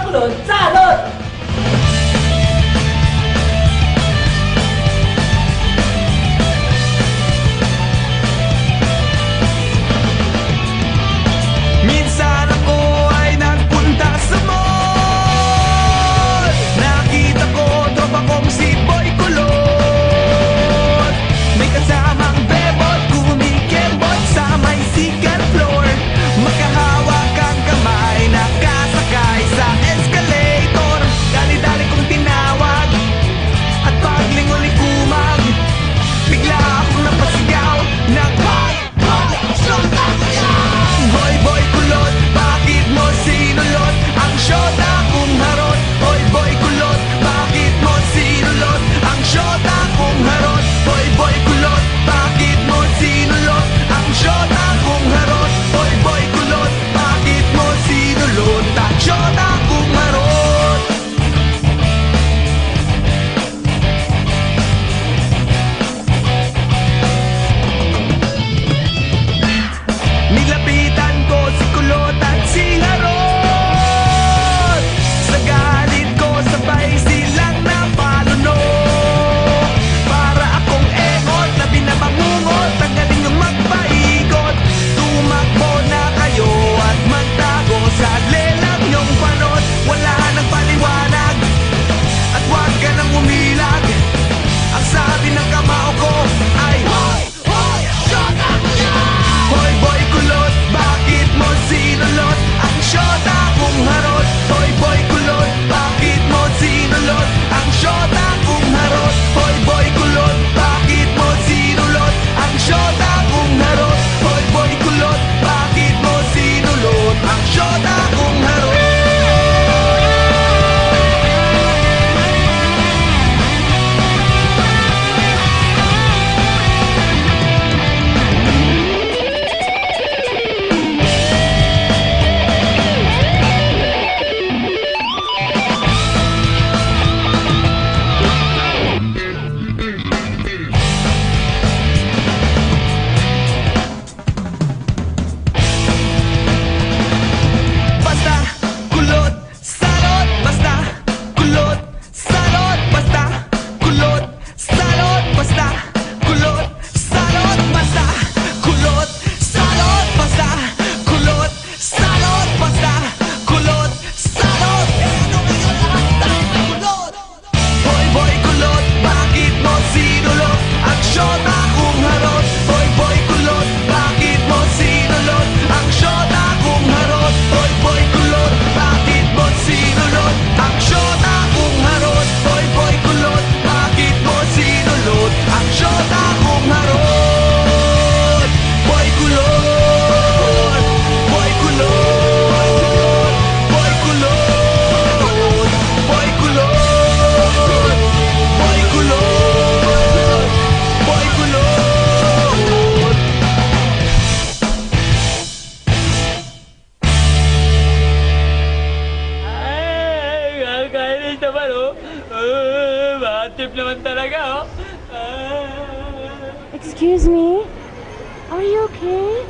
kulot, salot! Minsan ako ay nagpunta sa mall. Nakita ko tropa kong si Boy Kulot. May kasamang bebot, kumikembot sa may second floor. Magkahawak ang kamay, nakasakay sa escalator. Dali-dali kong tinawag at paglingon kumag. Bigla akong napasigaw ng Hoy! Hoy! Shota ko yan! Hoy boy kulot, bakit mo sinulot ang shota kong harot? Hoy boy kulot, bakit mo sinulot ang shota kong harot? Hoy boy kulot, bakit mo sinulot ang shota kong harot? Hoy boy kulot, bakit mo sinulot ang shota kong harot? Nilapitan ko si Kulot at si Harot. Sa galit ko sabay silang napalunok. Para akong engot, labi na mangungot, ang galing yung magpaikot. Tumakbo na kayo at magtago sa lelang yung panot. Wala nang paliwanag at huwag ka nang umilag. Ang sabi ng kamao ko ay Hoy! Hoy! Shota ko yan! Hoy boy kulot, bakit mo sinulot ang shota kong harot? Hoy boy kulot, bakit mo sinulot ang shota kong harot? Hoy boy kulot, bakit mo sinulot ang shota kong harot? Hoy boy kulot, bakit mo sinulot ang shota kong harot? Basta kulot, salot, basta kulot, salot, basta kulot, salot, basta kulot, salot, basta kulot, salot, basta kulot, salot, basta kulot, salot. Ano ngayon ang tama kulot? Hoy boy kulot, bakit mo sinulot ang shota kong harot? Hoy boy kulot, bakit mo sinulot ang shota kong harot? Hoy boy kulot, bakit mo sinulot ang shota kong harot? Hoy boy kulot, bakit mo sinulot ang shota kong harot? Boy kulot, boy kulot, boy kulot, boy kulot, boy kulot, boy kulot. Ay, kakainis naman, oh. Bad trip naman talaga, oh. Excuse me? Are you okay?